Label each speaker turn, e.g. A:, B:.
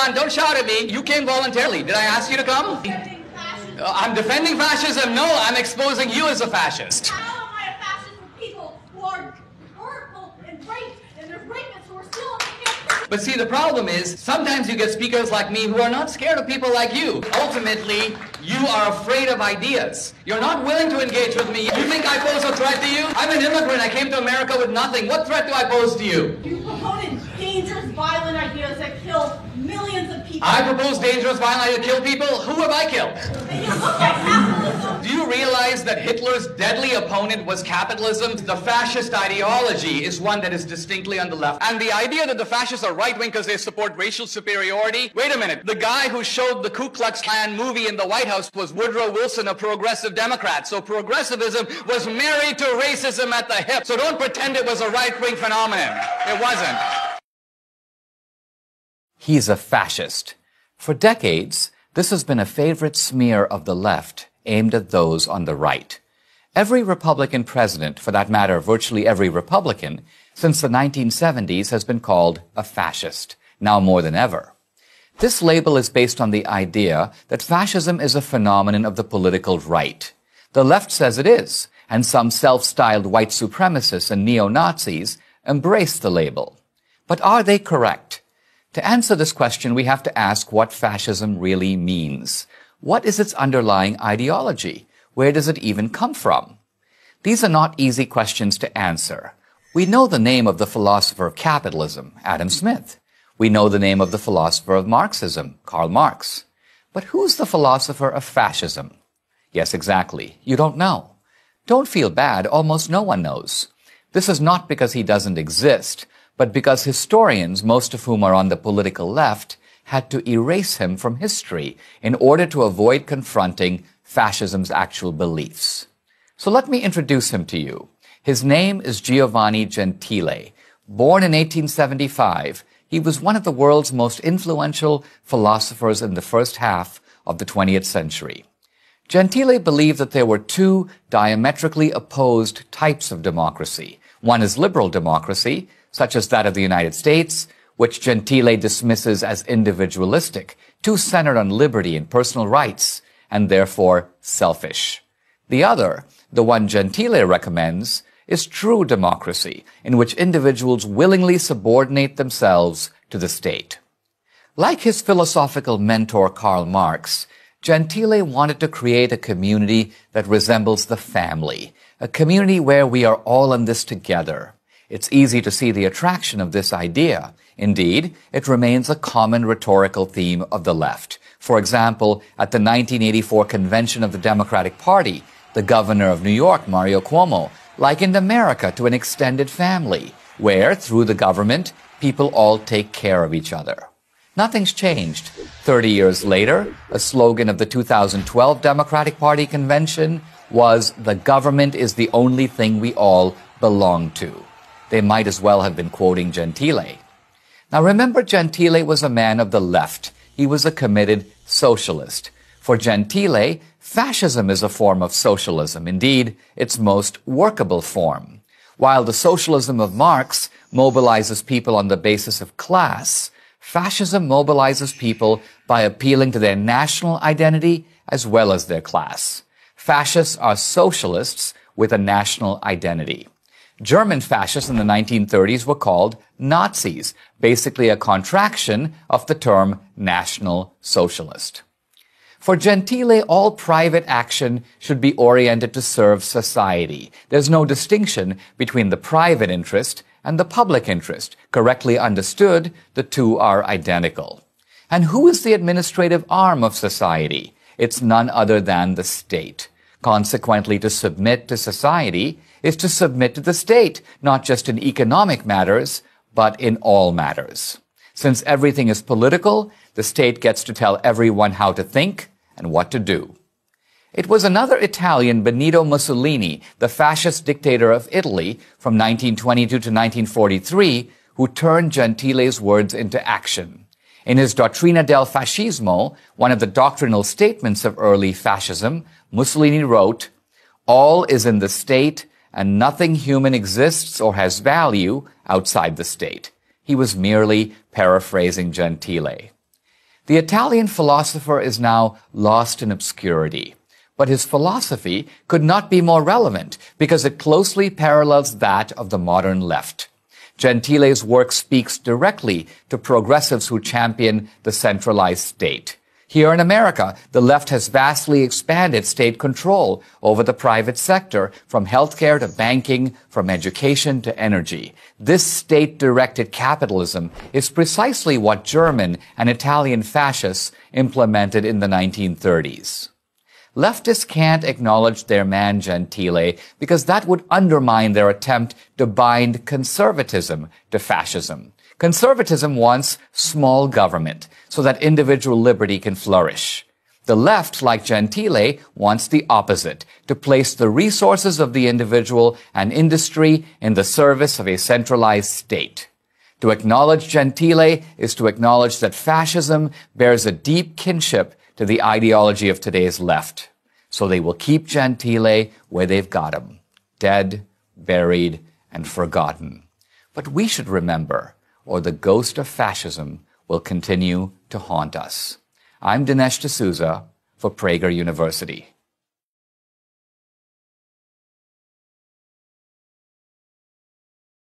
A: on, don't shout at me. You came voluntarily. Did I ask you to come? I'm defending fascism. No, I'm exposing you as a fascist.
B: How am I a fascist with people who are hurtful and raped, and there's rapists who are still in the camp?
A: But see, the problem is, sometimes you get speakers like me who are not scared of people like you. Ultimately, you are afraid of ideas. You're not willing to engage with me. You think I pose a threat to you? I'm an immigrant. I came to America with nothing. What threat do I pose to you?
B: You promoted dangerous, violent ideas that kill millions of people.
A: I propose dangerous, violent ideas to kill people? Who have I killed?
B: And you look at capitalism.
A: Do you realize that Hitler's deadly opponent was capitalism? The fascist ideology is one that is distinctly on the left. And the idea that the fascists are right-wing because they support racial superiority? Wait a minute. The guy who showed the Ku Klux Klan movie in the White House was Woodrow Wilson, a progressive Democrat. So progressivism was married to racism at the hip. So don't pretend it was a right-wing phenomenon. It wasn't.
C: He's a fascist. For decades, this has been a favorite smear of the left aimed at those on the right. Every Republican president, for that matter, virtually every Republican, since the 1970s has been called a fascist, now more than ever. This label is based on the idea that fascism is a phenomenon of the political right. The left says it is, and some self-styled white supremacists and neo-Nazis embrace the label. But are they correct? To answer this question, we have to ask what fascism really means. What is its underlying ideology? Where does it even come from? These are not easy questions to answer. We know the name of the philosopher of capitalism, Adam Smith. We know the name of the philosopher of Marxism, Karl Marx. But who's the philosopher of fascism? Yes, exactly. You don't know. Don't feel bad. Almost no one knows. This is not because he doesn't exist, but because historians, most of whom are on the political left, had to erase him from history in order to avoid confronting fascism's actual beliefs. So let me introduce him to you. His name is Giovanni Gentile. Born in 1875, he was one of the world's most influential philosophers in the first half of the 20th century. Gentile believed that there were two diametrically opposed types of democracy. One is liberal democracy, such as that of the United States, which Gentile dismisses as individualistic, too centered on liberty and personal rights, and therefore selfish. The other, the one Gentile recommends, is true democracy, in which individuals willingly subordinate themselves to the state. Like his philosophical mentor Karl Marx, Gentile wanted to create a community that resembles the family, a community where we are all in this together. It's easy to see the attraction of this idea. Indeed, it remains a common rhetorical theme of the left. For example, at the 1984 convention of the Democratic Party, the governor of New York, Mario Cuomo, likened America to an extended family, where, through the government, people all take care of each other. Nothing's changed. 30 years later, a slogan of the 2012 Democratic Party convention was, "The government is the only thing we all belong to." They might as well have been quoting Gentile. Now remember, Gentile was a man of the left. He was a committed socialist. For Gentile, fascism is a form of socialism, indeed, its most workable form. While the socialism of Marx mobilizes people on the basis of class, fascism mobilizes people by appealing to their national identity as well as their class. Fascists are socialists with a national identity. German fascists in the 1930s were called Nazis, basically a contraction of the term National Socialist. For Gentile, all private action should be oriented to serve society. There's no distinction between the private interest and the public interest. Correctly understood, the two are identical. And who is the administrative arm of society? It's none other than the state. Consequently, to submit to society is to submit to the state, not just in economic matters, but in all matters. Since everything is political, the state gets to tell everyone how to think and what to do. It was another Italian, Benito Mussolini, the fascist dictator of Italy from 1922 to 1943, who turned Gentile's words into action. In his Dottrina del Fascismo, one of the doctrinal statements of early fascism, Mussolini wrote, "All is in the state, and nothing human exists or has value outside the state." He was merely paraphrasing Gentile. The Italian philosopher is now lost in obscurity, but his philosophy could not be more relevant because it closely parallels that of the modern left. Gentile's work speaks directly to progressives who champion the centralized state. Here in America, the left has vastly expanded state control over the private sector, from healthcare to banking, from education to energy. This state-directed capitalism is precisely what German and Italian fascists implemented in the 1930s. Leftists can't acknowledge their man Gentile because that would undermine their attempt to bind conservatism to fascism. Conservatism wants small government so that individual liberty can flourish. The left, like Gentile, wants the opposite, to place the resources of the individual and industry in the service of a centralized state. To acknowledge Gentile is to acknowledge that fascism bears a deep kinship to the ideology of today's left. So they will keep Gentile where they've got him, dead, buried, and forgotten. But we should remember, or the ghost of fascism will continue to haunt us. I'm Dinesh D'Souza for Prager University.